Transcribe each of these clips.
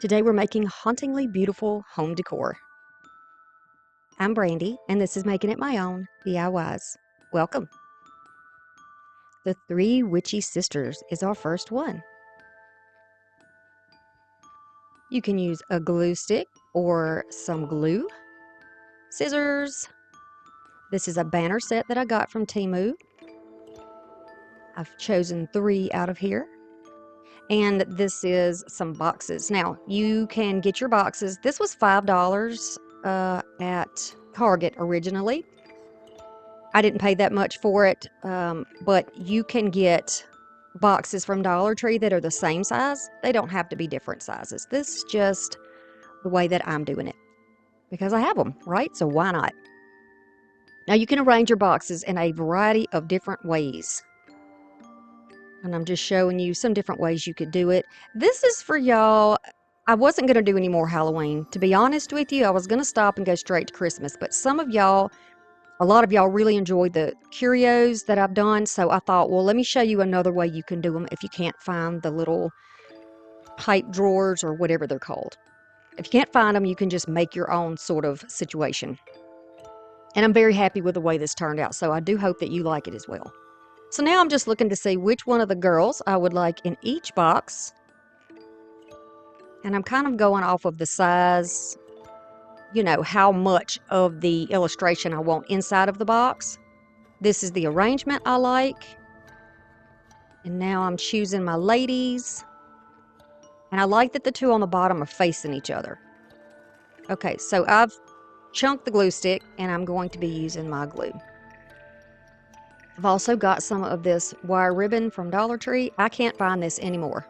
Today we're making hauntingly beautiful home decor. I'm Brandy, and this is Making It My Own DIYs. Welcome. The Three Witchy Sisters is our first one. You can use a glue stick or some glue, scissors. This is a banner set that I got from Temu. I've chosen 3 out of here. And this is some boxes. Now, you can get your boxes. This was $5 at Target originally. I didn't pay that much for it, but you can get boxes from Dollar Tree that are the same size. They don't have to be different sizes. This is just the way that I'm doing it because I have them, right? So why not? Now you can arrange your boxes in a variety of different ways. And I'm just showing you some different ways you could do it. This is for y'all. I wasn't going to do any more Halloween. To be honest with you, I was going to stop and go straight to Christmas. But a lot of y'all really enjoyed the curios that I've done. So I thought, well, let me show you another way you can do them if you can't find the little pipe drawers or whatever they're called. If you can't find them, you can just make your own sort of situation. And I'm very happy with the way this turned out. So I do hope that you like it as well. So now I'm just looking to see which one of the girls I would like in each box. And I'm kind of going off of the size, how much of the illustration I want inside of the box. This is the arrangement I like. And now I'm choosing my ladies. And I like that the 2 on the bottom are facing each other. Okay, so I've chunked the glue stick and I'm going to be using my glue. I've also got some of this wire ribbon from Dollar Tree. I can't find this anymore.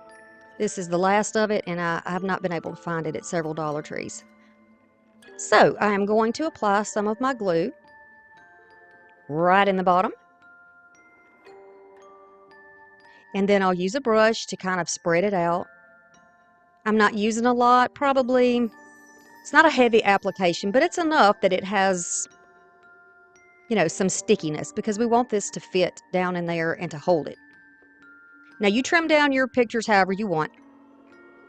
This is the last of it, and I have not been able to find it at several Dollar Trees. So I am going to apply some of my glue right in the bottom. And then I'll use a brush to kind of spread it out. I'm not using a lot, probably. It's not a heavy application, but it's enough that it has, some stickiness because we want this to fit down in there and to hold it. Now you trim down your pictures however you want.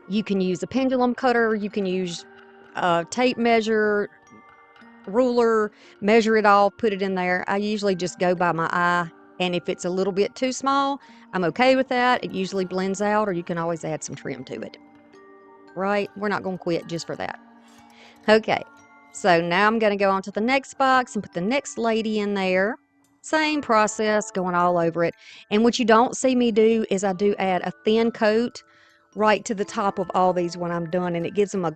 You can use a pendulum cutter, you can use a tape measure, ruler, measure it all, put it in there. I usually just go by my eye, and if it's a little bit too small, I'm okay with that. It usually blends out, or you can always add some trim to it. Right? We're not going to quit just for that. Okay, so now I'm going to go on to the next box and put the next lady in there. Same process, going all over it. And what you don't see me do is I do add a thin coat right to the top of all these when I'm done, and it gives them kind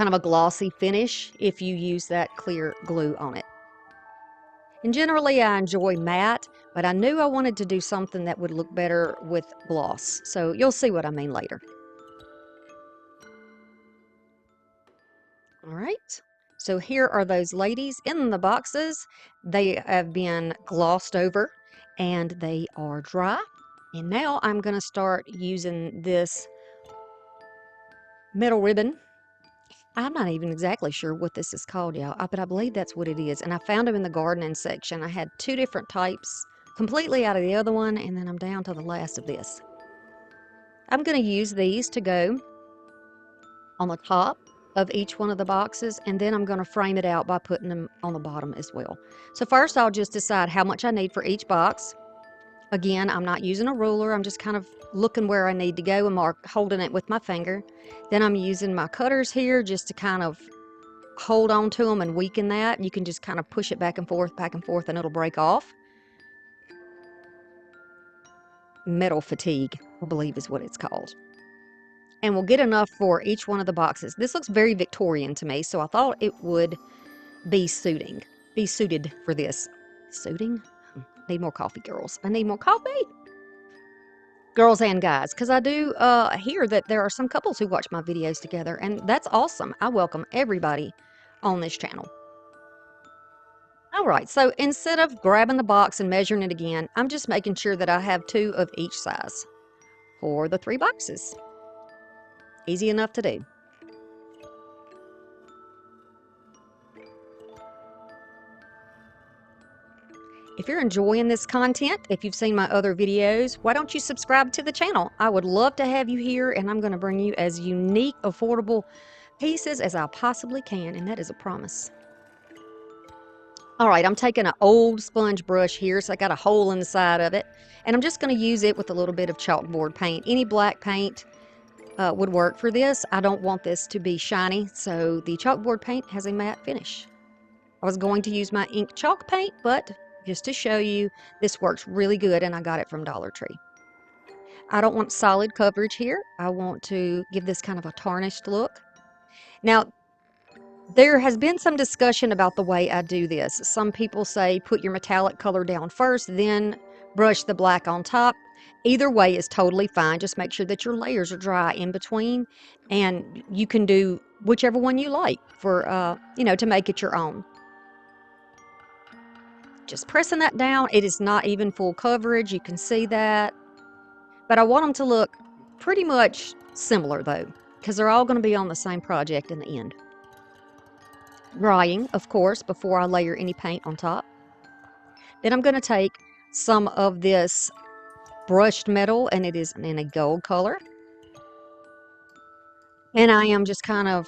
of a glossy finish if you use that clear glue on it. And generally I enjoy matte, but I knew I wanted to do something that would look better with gloss. So you'll see what I mean later. All right, so here are those ladies in the boxes. They have been glossed over and they are dry. And now I'm going to start using this metal ribbon. I'm not even exactly sure what this is called, y'all, but I believe that's what it is. And I found them in the gardening section. I had 2 different types, completely out of the other one, and then I'm down to the last of this. I'm going to use these to go on the top of each one of the boxes, and then I'm going to frame it out by putting them on the bottom as well. So first I'll just decide how much I need for each box. Again, I'm not using a ruler. I'm just kind of looking where I need to go and holding it with my finger. Then I'm using my cutters here just to kind of hold on to them and weaken that. You can just kind of push it back and forth, and it'll break off. Metal fatigue, I believe is what it's called. And we'll get enough for each one of the boxes. This looks very Victorian to me, so I thought it would be suited for this. Suiting? Need more coffee, girls. I need more coffee. Girls and guys, because I do hear that there are some couples who watch my videos together, and that's awesome. I welcome everybody on this channel. All right, so instead of grabbing the box and measuring it again, I'm just making sure that I have 2 of each size for the 3 boxes. Easy enough to do. If you're enjoying this content, if you've seen my other videos, why don't you subscribe to the channel? I would love to have you here, and I'm going to bring you as unique, affordable pieces as I possibly can, and that is a promise. All right, I'm taking an old sponge brush here, so I got a hole in the side of it, and I'm just going to use it with a little bit of chalkboard paint. Any black paint would work for this. I don't want this to be shiny, so the chalkboard paint has a matte finish. I was going to use my ink chalk paint, but just to show you, this works really good, and I got it from Dollar Tree. I don't want solid coverage here. I want to give this kind of a tarnished look. Now, there has been some discussion about the way I do this. Some people say put your metallic color down first, then brush the black on top. Either way is totally fine. Just make sure that your layers are dry in between, and you can do whichever one you like for, to make it your own. Just pressing that down. It is not even full coverage. You can see that. But I want them to look pretty much similar though, because they're all going to be on the same project in the end. Drying, of course, before I layer any paint on top. Then I'm going to take some of this brushed metal, and it is in a gold color. And I am just kind of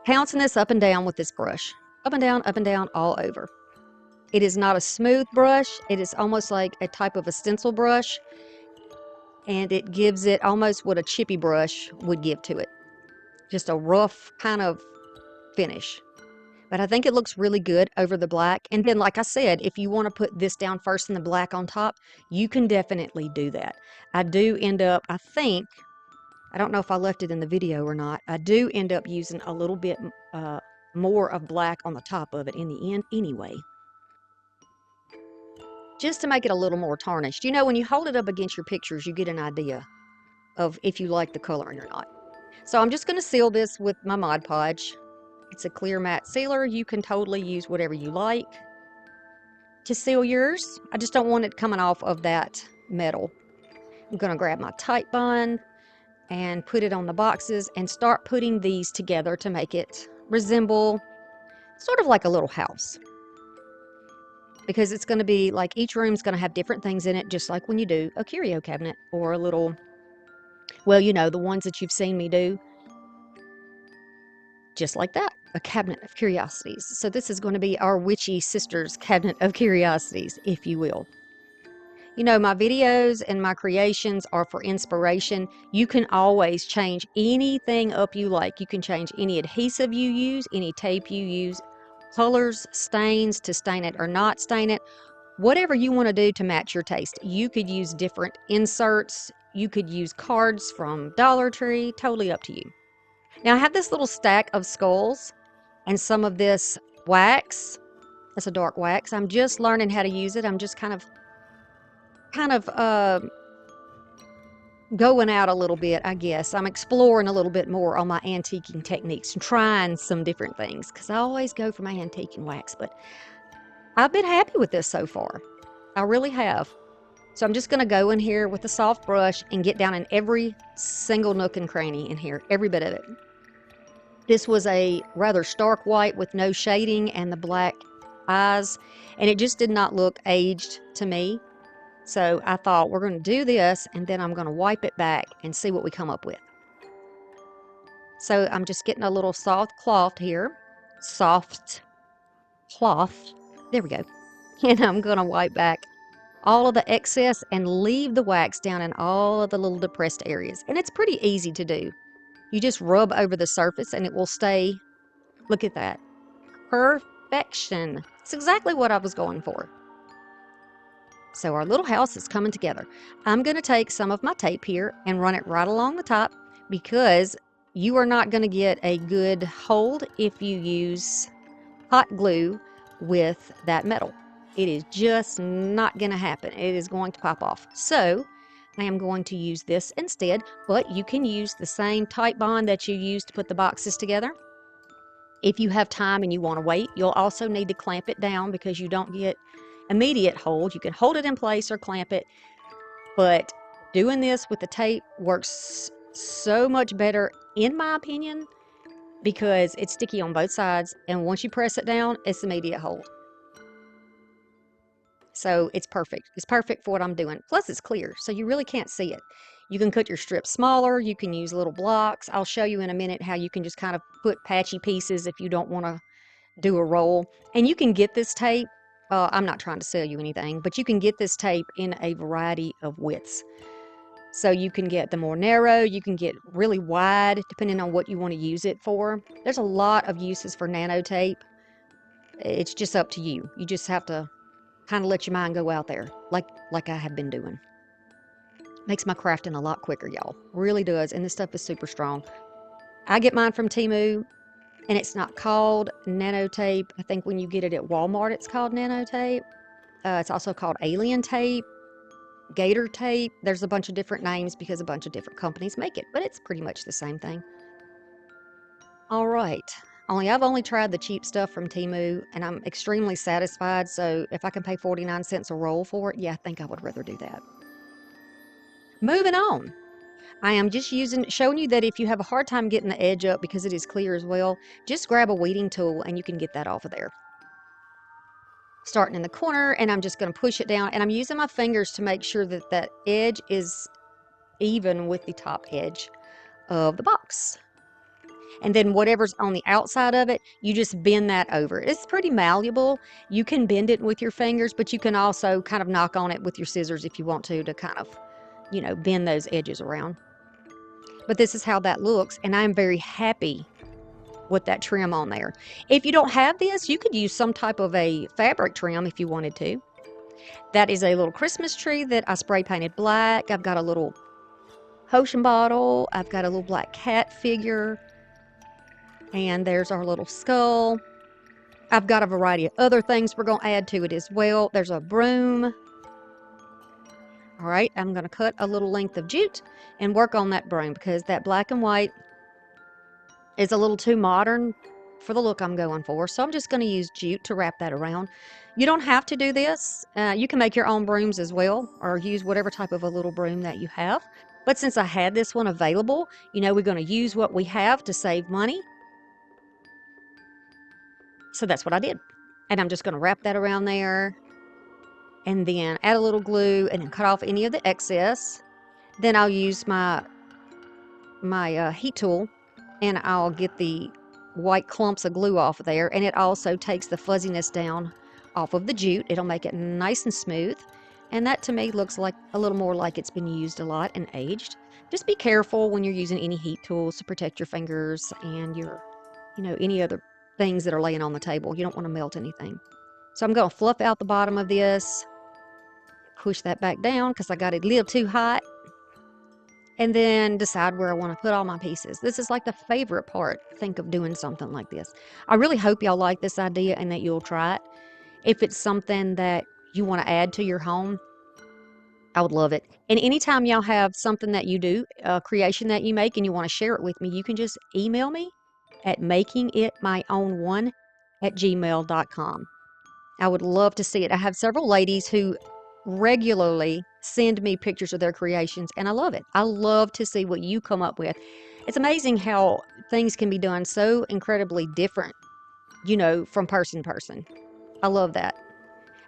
pouncing this up and down with this brush. Up and down, all over. It is not a smooth brush. It is almost like a type of a stencil brush. And it gives it almost what a chippy brush would give to it. Just a rough kind of finish. But I think it looks really good over the black. And then, like I said, if you want to put this down first and the black on top, you can definitely do that. I do end up, I think, I don't know if I left it in the video or not, I do end up using a little bit more of black on the top of it in the end anyway. Just to make it a little more tarnished. You know, when you hold it up against your pictures, you get an idea of if you like the coloring or not. So I'm just going to seal this with my Mod Podge. It's a clear matte sealer. You can totally use whatever you like to seal yours. I just don't want it coming off of that metal. I'm going to grab my tight bond and put it on the boxes and start putting these together to make it resemble sort of like a little house. Because it's going to be like each room's going to have different things in it, just like when you do a curio cabinet or a little, well, you know, the ones that you've seen me do. Just like that, a cabinet of curiosities. So this is going to be our witchy sisters cabinet of curiosities, if you will. You know, my videos and my creations are for inspiration. You can always change anything up you like. You can change any adhesive you use, any tape you use, colors, stains to stain it or not stain it, whatever you want to do to match your taste. You could use different inserts. You could use cards from Dollar Tree, totally up to you. Now I have this little stack of skulls and some of this wax. It's a dark wax. I'm just learning how to use it. I'm just kind of going out a little bit, I guess. I'm exploring a little bit more on my antiquing techniques and trying some different things because I always go for my antiquing wax, but I've been happy with this so far. I really have. So I'm just going to go in here with a soft brush and get down in every single nook and cranny in here, every bit of it. This was a rather stark white with no shading and the black eyes, and it just did not look aged to me. So I thought we're going to do this, and then I'm going to wipe it back and see what we come up with. So I'm just getting a little soft cloth here. Soft cloth. There we go. And I'm going to wipe back all of the excess and leave the wax down in all of the little depressed areas. And it's pretty easy to do. You just rub over the surface and it will stay. Look at that. Perfection. It's exactly what I was going for. So our little house is coming together. I'm going to take some of my tape here and run it right along the top because you are not going to get a good hold if you use hot glue with that metal. It is just not going to happen. It is going to pop off. So I am going to use this instead, but you can use the same tight bond that you used to put the boxes together. If you have time and you want to wait, you'll also need to clamp it down because you don't get immediate hold. You can hold it in place or clamp it, but doing this with the tape works so much better, in my opinion, because it's sticky on both sides, and once you press it down, it's immediate hold. So it's perfect. It's perfect for what I'm doing. Plus it's clear, so you really can't see it. You can cut your strips smaller. You can use little blocks. I'll show you in a minute how you can just kind of put patchy pieces if you don't want to do a roll. And you can get this tape. I'm not trying to sell you anything, but you can get this tape in a variety of widths. So you can get the more narrow, you can get really wide, depending on what you want to use it for. There's a lot of uses for nano tape. It's just up to you. You just have to kind of let your mind go out there, like I have been doing. Makes my crafting a lot quicker, y'all. Really does. And this stuff is super strong. I get mine from Temu, and it's not called nano tape. I think when you get it at Walmart, it's called nano tape. It's also called alien tape, gator tape. There's a bunch of different names because a bunch of different companies make it, but it's pretty much the same thing. All right. I've only tried the cheap stuff from Temu, and I'm extremely satisfied. So if I can pay 49 cents a roll for it, yeah, I think I would rather do that. Moving on. I am just showing you that if you have a hard time getting the edge up because it is clear as well, just grab a weeding tool and you can get that off of there. Starting in the corner, and I'm just going to push it down, and I'm using my fingers to make sure that that edge is even with the top edge of the box. And then whatever's on the outside of it, you just bend that over. It's pretty malleable. You can bend it with your fingers, but you can also kind of knock on it with your scissors if you want to kind of, bend those edges around. But this is how that looks, and I'm very happy with that trim on there. If you don't have this, you could use some type of a fabric trim if you wanted to. That is a little Christmas tree that I spray painted black. I've got a little potion bottle. I've got a little black cat figure. And there's our little skull. I've got a variety of other things we're going to add to it as well. There's a broom. All right, I'm going to cut a little length of jute and work on that broom because that black and white is a little too modern for the look I'm going for. So I'm just going to use jute to wrap that around. You don't have to do this. You can make your own brooms as well, or use whatever type of a little broom that you have. But since I had this one available, we're going to use what we have to save money. So that's what I did. And I'm just going to wrap that around there and then add a little glue and then cut off any of the excess. Then I'll use my heat tool and I'll get the white clumps of glue off of there, and it also takes the fuzziness down off of the jute. It'll make it nice and smooth, and that to me looks like a little more like it's been used a lot and aged. Just be careful when you're using any heat tools to protect your fingers and your any other things that are laying on the table. You don't want to melt anything. So I'm going to fluff out the bottom of this, push that back down because I got it a little too hot, and then decide where I want to put all my pieces. This is like the favorite part, think of doing something like this. I really hope y'all like this idea and that you'll try it. If it's something that you want to add to your home, I would love it. And anytime y'all have something that you do, a creation that you make, and you want to share it with me, you can just email me at makingitmyown1@gmail.com. I would love to see it. I have several ladies who regularly send me pictures of their creations, and I love it. I love to see what you come up with. It's amazing how things can be done so incredibly different, from person to person. I love that.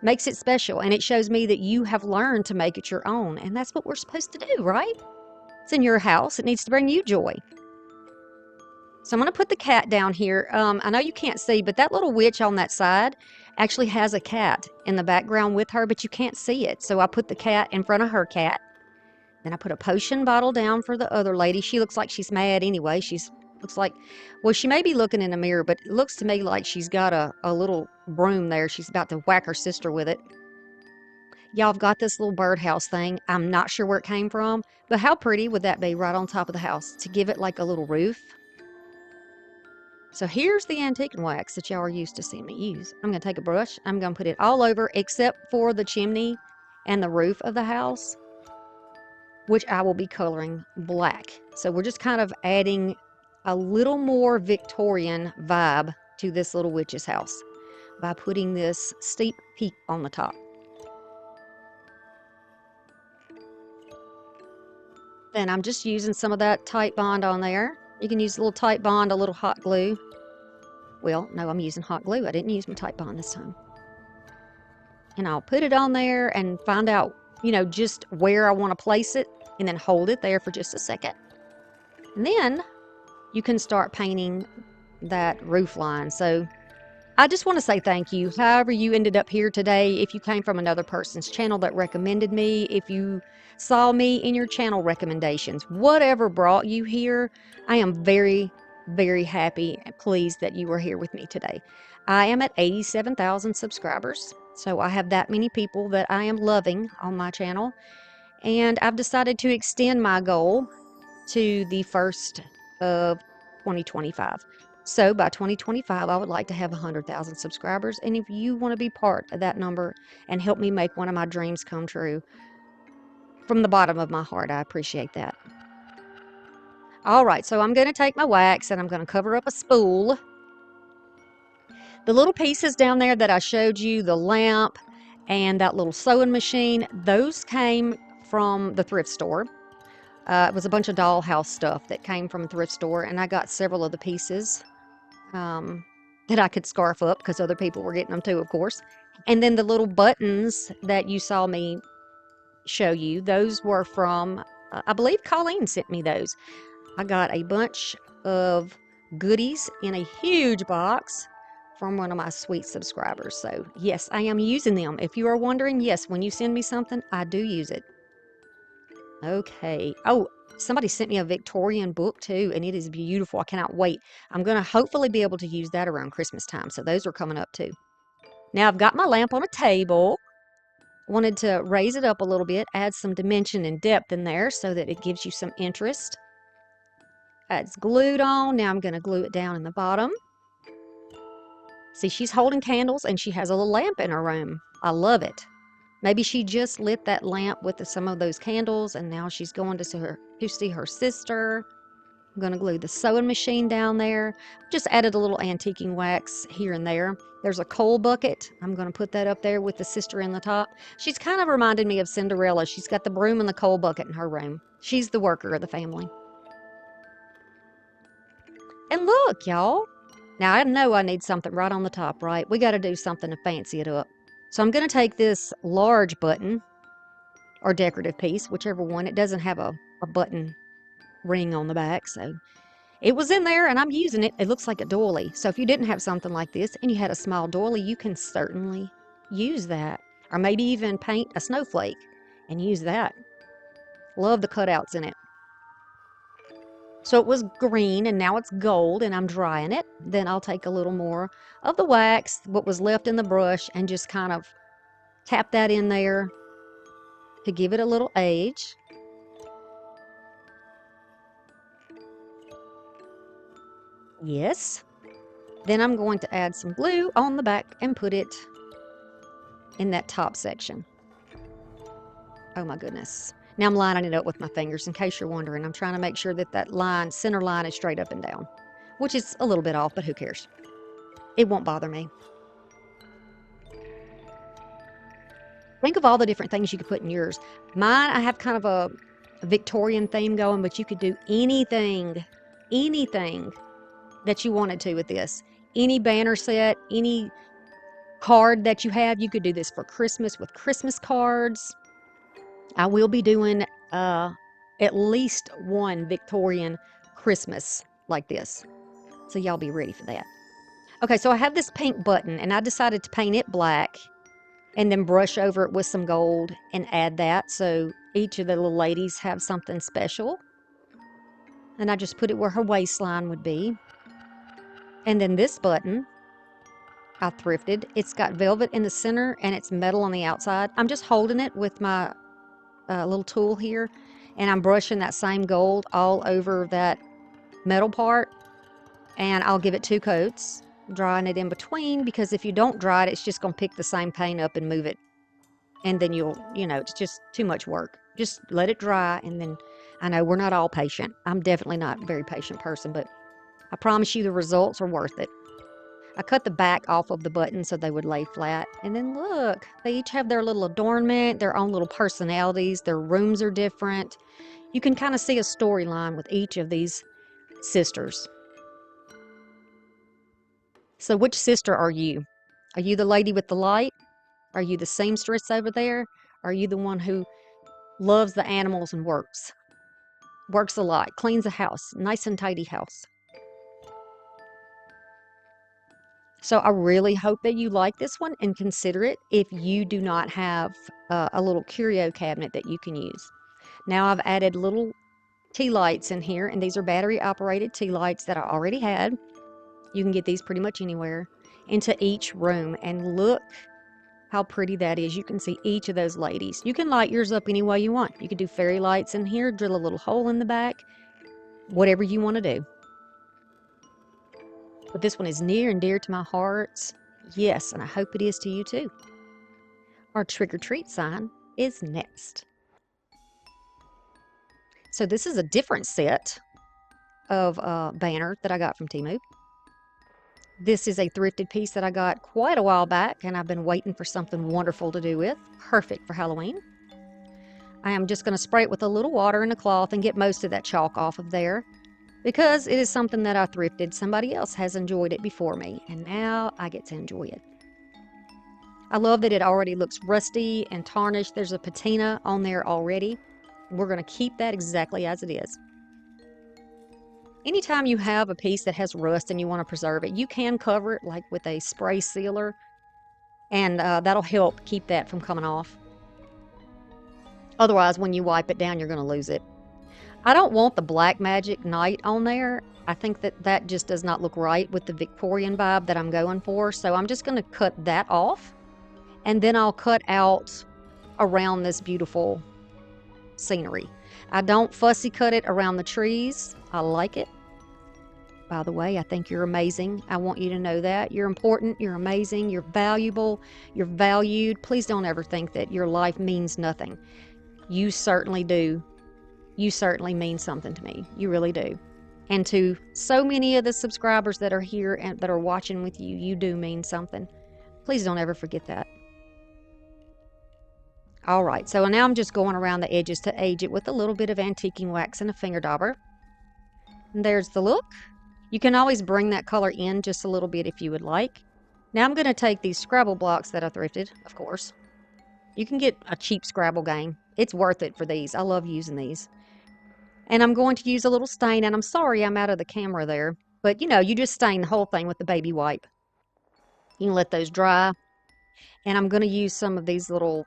Makes it special, and it shows me that you have learned to make it your own, and that's what we're supposed to do, right? It's in your house. It needs to bring you joy. So I'm going to put the cat down here. I know you can't see, but that little witch on that side actually has a cat in the background with her, but you can't see it. So I put the cat in front of her cat. Then I put a potion bottle down for the other lady. She looks like she's mad anyway. Looks like, well, she may be looking in the mirror, but it looks to me like she's got a little broom there. She's about to whack her sister with it. Y'all have got this little birdhouse thing. I'm not sure where it came from, but how pretty would that be right on top of the house to give it like a little roof? So here's the antique wax that y'all are used to seeing me use. I'm going to take a brush. I'm going to put it all over except for the chimney and the roof of the house, which I will be coloring black. So we're just kind of adding a little more Victorian vibe to this little witch's house by putting this steep peak on the top. Then I'm just using some of that tight bond on there. You can use a little tight bond, a little hot glue. Well, no, I'm using hot glue. I didn't use my tight bond this time. and I'll put it on there and find out, just where I want to place it, and then hold it there for just a second. And then you can start painting that roof line. So I just want to say thank you. However you ended up here today, if you came from another person's channel that recommended me, if you saw me in your channel recommendations, whatever brought you here, I am very, very happy and pleased that you were here with me today. I am at 87,000 subscribers, so I have that many people that I am loving on my channel, and I've decided to extend my goal to the first of 2025. So by 2025, I would like to have 100,000 subscribers. And if you want to be part of that number and help me make one of my dreams come true, from the bottom of my heart, I appreciate that. All right, so I'm going to take my wax and I'm going to cover up a spool. The little pieces down there that I showed you, the lamp and that little sewing machine, those came from the thrift store. It was a bunch of dollhouse stuff that came from a thrift store, and I got several of the pieces that I could scarf up because other people were getting them too, of course. And then the little buttons that you saw me show you, those were from, I believe Colleen sent me those. I got a bunch of goodies in a huge box from one of my sweet subscribers. So yes, I am using them. If you are wondering, yes, when you send me something, I do use it. Okay. Oh, somebody sent me a Victorian book too, and it is beautiful. I cannot wait. I'm going to hopefully be able to use that around Christmas time. So those are coming up too. Now I've got my lamp on a table. Wanted to raise it up a little bit, add some dimension and depth in there so that it gives you some interest. It's glued on. Now I'm going to glue it down in the bottom. See, she's holding candles and she has a little lamp in her room. I love it. Maybe she just lit that lamp with some of those candles, and now she's going to see her sister. I'm going to glue the sewing machine down there. Just added a little antiquing wax here and there. There's a coal bucket. I'm going to put that up there with the sister in the top. She's kind of reminded me of Cinderella. She's got the broom and the coal bucket in her room. She's the worker of the family. And look, y'all. Now, I know I need something right on the top, right? We got to do something to fancy it up. So I'm going to take this large button or decorative piece, whichever one. It doesn't have a button ring on the back, so it was in there and I'm using it. It looks like a doily. So if you didn't have something like this and you had a small doily, you can certainly use that. Or maybe even paint a snowflake and use that. Love the cutouts in it. So it was green and now it's gold and I'm drying it. Then I'll take a little more of the wax, what was left in the brush, and just kind of tap that in there to give it a little age. Yes. Then I'm going to add some glue on the back and put it in that top section. Oh my goodness. Now I'm lining it up with my fingers in case you're wondering. I'm trying to make sure that center line is straight up and down, which is a little bit off, but who cares? It won't bother me. Think of all the different things you could put in yours. Mine, I have kind of a Victorian theme going, but you could do anything that you wanted to with this. Any banner set, any card that you have, you could do this for Christmas with Christmas cards. I will be doing at least one Victorian Christmas like this. So y'all be ready for that. Okay, so I have this pink button and I decided to paint it black and then brush over it with some gold and add that so each of the little ladies have something special. And I just put it where her waistline would be. And then this button I thrifted. It's got velvet in the center and it's metal on the outside. I'm just holding it with my little tool here, and I'm brushing that same gold all over that metal part, and I'll give it 2 coats, drying it in between, because if you don't dry it, it's just going to pick the same paint up and move it, and then it's just too much work. Just let it dry, and then I know we're not all patient. I'm definitely not a very patient person, but I promise you the results are worth it. I cut the back off of the button so they would lay flat. And then look, they each have their little adornment, their own little personalities. Their rooms are different. You can kind of see a storyline with each of these sisters. So which sister are you? Are you the lady with the light? Are you the seamstress over there? Are you the one who loves the animals and works? Works a lot, cleans a house, nice and tidy house. So I really hope that you like this one and consider it if you do not have a little curio cabinet that you can use. Now I've added little tea lights in here, and these are battery operated tea lights that I already had. You can get these pretty much anywhere, into each room, and look how pretty that is. You can see each of those ladies. You can light yours up any way you want. You could do fairy lights in here, drill a little hole in the back, whatever you want to do. But this one is near and dear to my heart. Yes, and I hope it is to you too. Our trick or treat sign is next. So this is a different set of banner that I got from Temu. This is a thrifted piece that I got quite a while back, and I've been waiting for something wonderful to do with. Perfect for Halloween. I am just going to spray it with a little water and a cloth and get most of that chalk off of there, because it is something that I thrifted. Somebody else has enjoyed it before me, and now I get to enjoy it. I love that it already looks rusty and tarnished. There's a patina on there already. We're going to keep that exactly as it is. Anytime you have a piece that has rust and you want to preserve it, you can cover it like with a spray sealer, and that'll help keep that from coming off. Otherwise, when you wipe it down, you're going to lose it. I don't want the Black Magic Knight on there. I think that that just does not look right with the Victorian vibe that I'm going for. So I'm just going to cut that off, and then I'll cut out around this beautiful scenery. I don't fussy cut it around the trees. I like it. By the way, I think you're amazing. I want you to know that. You're important, you're amazing, you're valuable, you're valued. Please don't ever think that your life means nothing. You certainly do. You certainly mean something to me. You really do. And to so many of the subscribers that are here and that are watching with you, you do mean something. Please don't ever forget that. All right, so now I'm just going around the edges to age it with a little bit of antiquing wax and a finger dauber. And there's the look. You can always bring that color in just a little bit if you would like. Now I'm going to take these Scrabble blocks that I thrifted, of course. You can get a cheap Scrabble game. It's worth it for these. I love using these. And I'm going to use a little stain, and I'm sorry I'm out of the camera there, but you know, you just stain the whole thing with the baby wipe. You can let those dry. And I'm going to use some of these little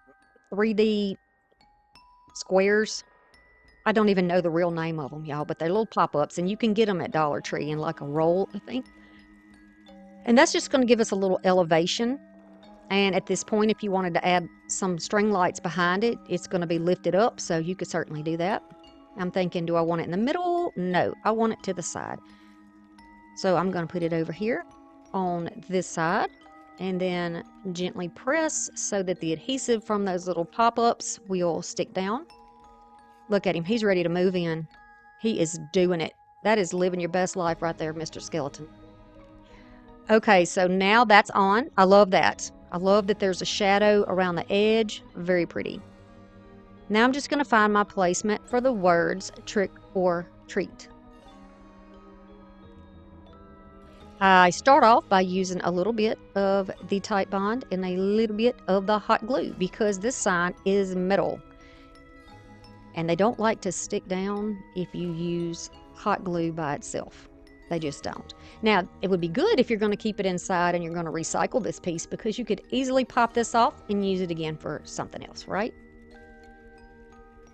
3D squares. I don't even know the real name of them, y'all, but they're little pop-ups, and you can get them at Dollar Tree in like a roll, I think. And that's just going to give us a little elevation. And at this point, if you wanted to add some string lights behind it, it's going to be lifted up, so you could certainly do that. I'm thinking, do I want it in the middle? No, I want it to the side. So I'm going to put it over here on this side, and then gently press so that the adhesive from those little pop-ups will stick down. Look at him. He's ready to move in. He is doing it. That is living your best life right there, Mr. Skeleton. Okay, so now that's on. I love that. I love that there's a shadow around the edge. Very pretty. Now I'm just going to find my placement for the words trick or treat. I start off by using a little bit of the Type Bond and a little bit of the hot glue, because this sign is metal. And they don't like to stick down if you use hot glue by itself. They just don't. Now, it would be good if you're going to keep it inside and you're going to recycle this piece, because you could easily pop this off and use it again for something else, right?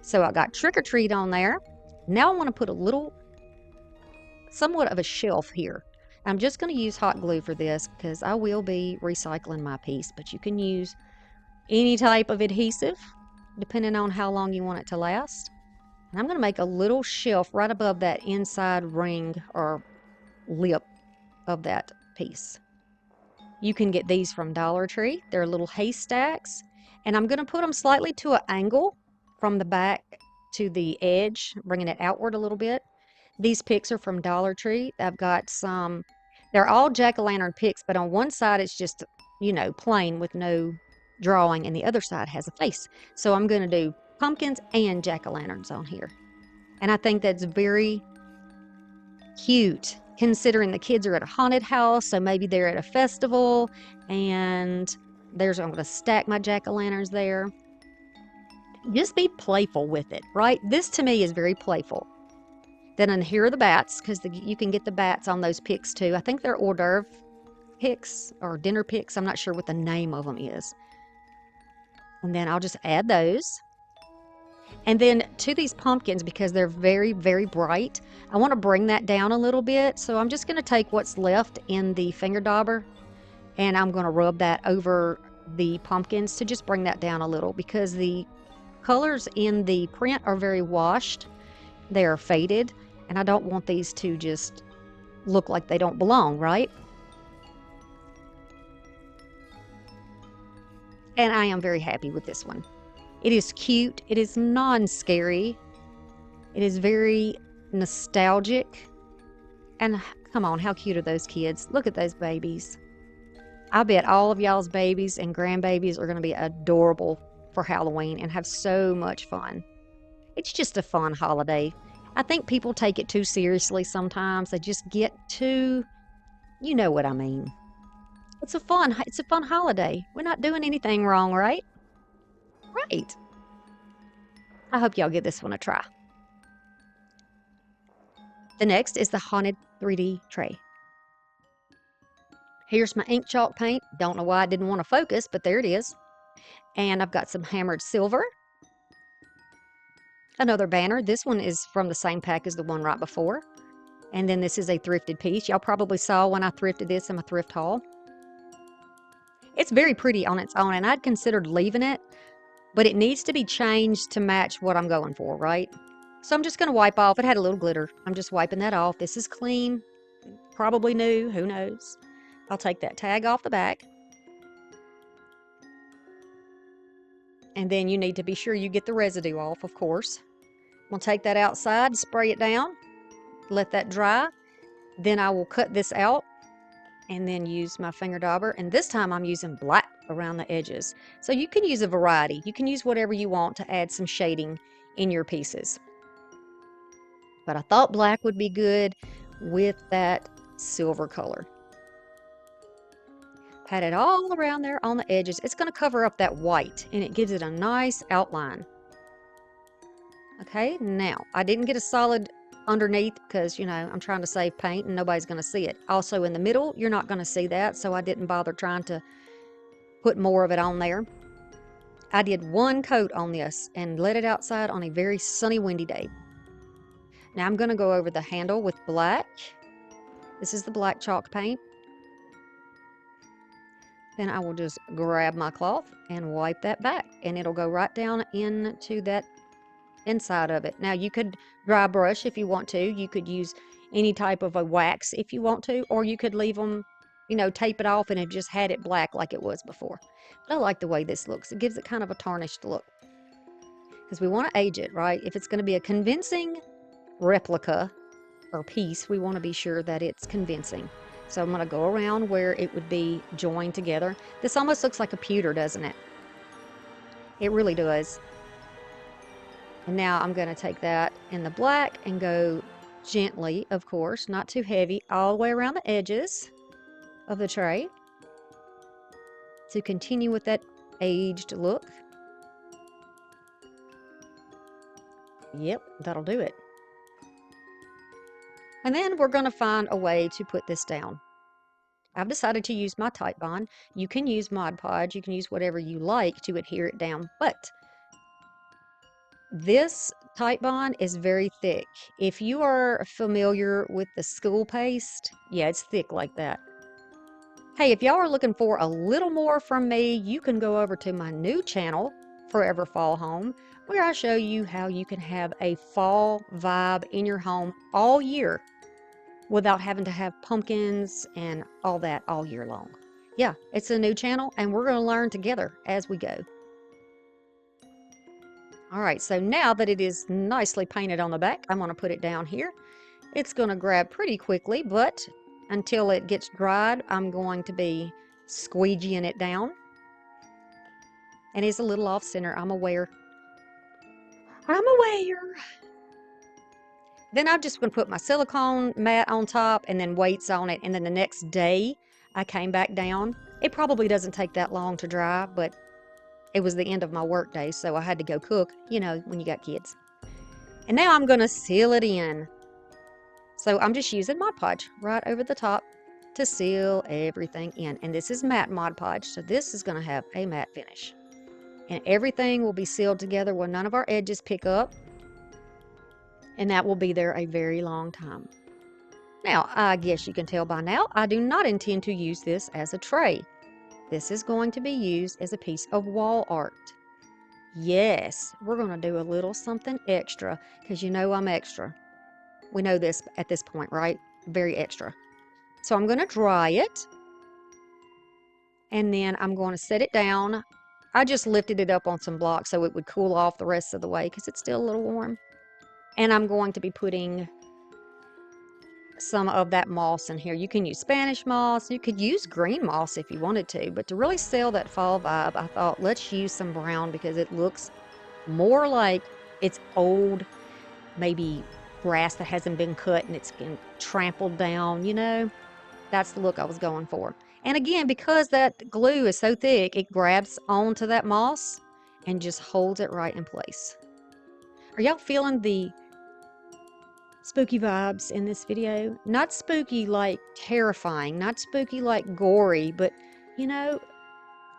So I got trick or treat on there. Now I want to put a little, somewhat of a shelf here. I'm just going to use hot glue for this because I will be recycling my piece, but you can use any type of adhesive depending on how long you want it to last. And I'm going to make a little shelf right above that inside ring or lip of that piece. You can get these from Dollar Tree. They're little haystacks, and I'm going to put them slightly to an angle from the back to the edge, bringing it outward a little bit. These picks are from Dollar Tree. I've got some, they're all jack-o'-lantern picks, but on one side it's just, you know, plain with no drawing, and the other side has a face. So I'm going to do pumpkins and jack-o'-lanterns on here. And I think that's very cute, considering the kids are at a haunted house, so maybe they're at a festival, and I'm going to stack my jack-o'-lanterns there. Just be playful with it, right? This to me is very playful. Then in here are the bats, because you can get the bats on those picks too. I think they're hors d'oeuvre picks or dinner picks. I'm not sure what the name of them is. And then I'll just add those. And then to these pumpkins, because they're very, very bright, I want to bring that down a little bit. So I'm just going to take what's left in the finger dauber and I'm going to rub that over the pumpkins to just bring that down a little, because the colors in the print are very washed. They are faded, and I don't want these to just look like they don't belong, right? And I am very happy with this one. It is cute. It is non-scary. It is very nostalgic. And come on, how cute are those kids? Look at those babies. I bet all of y'all's babies and grandbabies are going to be adorable for Halloween and have so much fun. It's just a fun holiday. I think people take it too seriously sometimes. They just get too, you know what I mean. It's a fun holiday. We're not doing anything wrong, right? Right. I hope y'all give this one a try. The next is the Haunted 3D tray. Here's my ink chalk paint. Don't know why I didn't want to focus, but there it is. And I've got some hammered silver. Another banner. This one is from the same pack as the one right before. And then this is a thrifted piece. Y'all probably saw when I thrifted this in my thrift haul. It's very pretty on its own, and I'd considered leaving it, but it needs to be changed to match what I'm going for, right? So I'm just going to wipe off. It had a little glitter. I'm just wiping that off. This is clean. Probably new. Who knows? I'll take that tag off the back. And then you need to be sure you get the residue off, of course. We'll take that outside, spray it down, let that dry. Then I will cut this out and then use my finger dauber. And this time I'm using black around the edges. So you can use a variety. You can use whatever you want to add some shading in your pieces. But I thought black would be good with that silver color. Pat it all around there on the edges. It's going to cover up that white and it gives it a nice outline. Okay, now I didn't get a solid underneath because, you know, I'm trying to save paint and nobody's going to see it. Also in the middle, you're not going to see that, so I didn't bother trying to put more of it on there. I did one coat on this and let it outside on a very sunny, windy day. Now I'm going to go over the handle with black. This is the black chalk paint. Then I will just grab my cloth and wipe that back, and it'll go right down into that inside of it. Now you could dry brush if you want to. You could use any type of a wax if you want to, or you could leave them, you know, tape it off and it just had it black like it was before. But I like the way this looks. It gives it kind of a tarnished look because we want to age it, right? If it's going to be a convincing replica or piece, we want to be sure that it's convincing. So I'm going to go around where it would be joined together. This almost looks like a pewter, doesn't it? It really does. And now I'm going to take that in the black and go gently, of course, not too heavy, all the way around the edges of the tray to continue with that aged look. Yep, that'll do it. And then we're going to find a way to put this down. I've decided to use my Titebond. You can use Mod Podge. You can use whatever you like to adhere it down. But this Titebond is very thick. If you are familiar with the school paste, yeah, it's thick like that. Hey, if y'all are looking for a little more from me, you can go over to my new channel, Forever Fall Home, where I show you how you can have a fall vibe in your home all year without having to have pumpkins and all that all year long. Yeah, it's a new channel and we're going to learn together as we go. All right, so now that it is nicely painted on the back, I'm going to put it down here. It's going to grab pretty quickly, but until it gets dried, I'm going to be squeegeeing it down. And it's a little off center, I'm aware. Then I'm just going to put my silicone mat on top and then weights on it. And then the next day, I came back down It probably doesn't take that long to dry, but it was the end of my work day, so I had to go cook, you know, when you got kids. And now I'm going to seal it in. So I'm just using Mod Podge right over the top to seal everything in. And this is matte Mod Podge, so this is going to have a matte finish. And everything will be sealed together where none of our edges pick up. And that will be there a very long time. Now, I guess you can tell by now, I do not intend to use this as a tray. This is going to be used as a piece of wall art. Yes, we're going to do a little something extra, because you know I'm extra. We know this at this point, right? Very extra. So I'm going to dry it, and then I'm going to set it down. I just lifted it up on some blocks so it would cool off the rest of the way, because it's still a little warm. And I'm going to be putting some of that moss in here. You can use Spanish moss. You could use green moss if you wanted to, but to really sell that fall vibe, I thought let's use some brown because it looks more like it's old, maybe grass that hasn't been cut and it's been trampled down, you know? That's the look I was going for. And again, because that glue is so thick, it grabs onto that moss and just holds it right in place. Are y'all feeling the spooky vibes in this video? Not spooky like terrifying, not spooky like gory, but you know,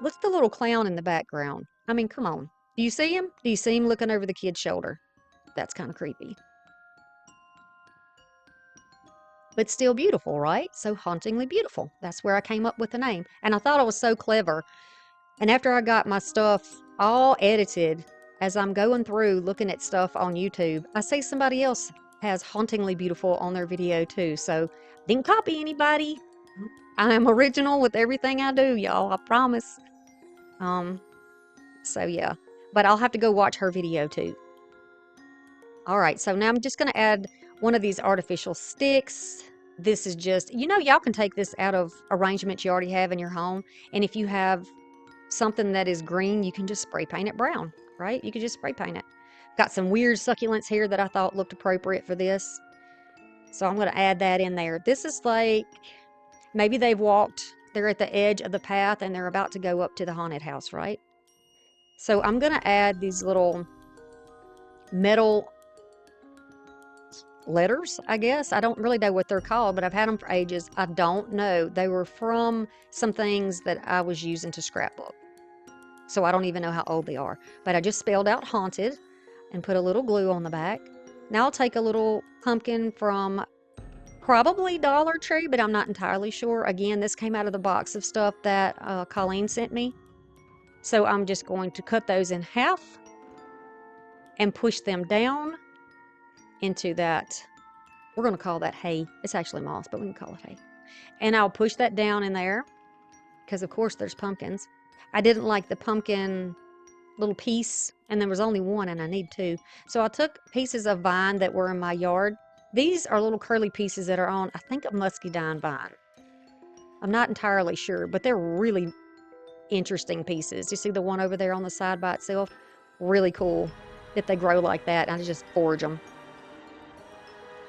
look at the little clown in the background. I mean, come on. Do you see him? Do you see him looking over the kid's shoulder? That's kind of creepy. But still beautiful, right? So hauntingly beautiful. That's where I came up with the name. And I thought I was so clever. And after I got my stuff all edited, as I'm going through looking at stuff on YouTube, I see somebody else has hauntingly beautiful on their video too. So didn't copy anybody. I am original with everything I do, y'all. I promise. So yeah. But I'll have to go watch her video too. All right, so now I'm just going to add one of these artificial sticks. This is just, you know, y'all can take this out of arrangements you already have in your home. And if you have something that is green, you can just spray paint it brown, right? You can just spray paint it. Got some weird succulents here that I thought looked appropriate for this. So I'm going to add that in there. This is like, maybe they're at the edge of the path and they're about to go up to the haunted house, right? So I'm going to add these little metal letters, I guess. I don't really know what they're called, but I've had them for ages. I don't know. They were from some things that I was using to scrapbook. So I don't even know how old they are. But I just spelled out haunted and put a little glue on the back. Now I'll take a little pumpkin from probably Dollar Tree, but I'm not entirely sure. Again, this came out of the box of stuff that Colleen sent me. So I'm just going to cut those in half and push them down into that. We're going to call that hay. It's actually moss, but we can call it hay. And I'll push that down in there because, of course, there's pumpkins. I didn't like the pumpkin little piece, and there was only one, and I need two. So I took pieces of vine that were in my yard. These are little curly pieces that are on, I think, a muscadine vine. I'm not entirely sure, but they're really interesting pieces. You see the one over there on the side by itself? Really cool that they grow like that. I just forage them.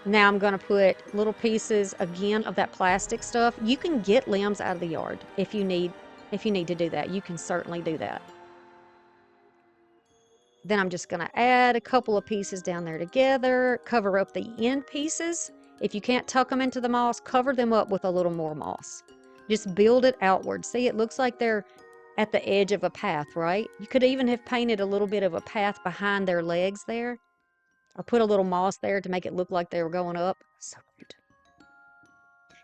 Now I'm going to put little pieces again of that plastic stuff. You can get limbs out of the yard if you need to do that. You can certainly do that. Then I'm just going to add a couple of pieces down there together, cover up the end pieces. If you can't tuck them into the moss, cover them up with a little more moss. Just build it outward. See, it looks like they're at the edge of a path, right? You could even have painted a little bit of a path behind their legs there, or put a little moss there to make it look like they were going up. So cute.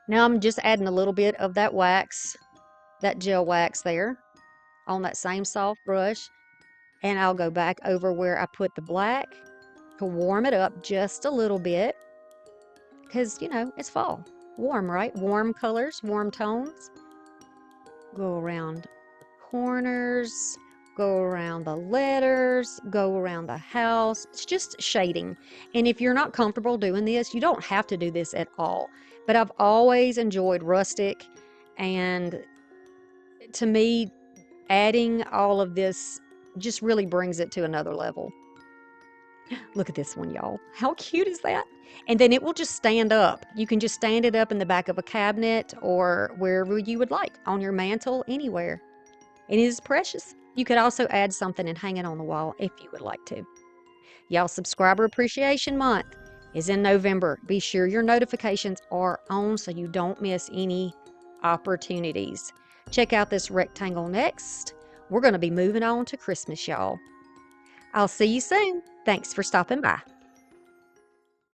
Now I'm just adding a little bit of that wax, that gel wax there on that same soft brush. And I'll go back over where I put the black to warm it up just a little bit. Because, you know, it's fall. Warm, right? Warm colors, warm tones. Go around corners, go around the letters, go around the house. It's just shading. And if you're not comfortable doing this, you don't have to do this at all. But I've always enjoyed rustic, and to me, adding all of this just really brings it to another level. Look at this one, y'all. How cute is that? And then it will just stand up. You can just stand it up in the back of a cabinet or wherever you would like, on your mantle, anywhere. It is precious. You could also add something and hang it on the wall if you would like to. Y'all, Subscriber Appreciation Month is in November. Be sure your notifications are on so you don't miss any opportunities. Check out this rectangle next. We're going to be moving on to Christmas, y'all. I'll see you soon. Thanks for stopping by.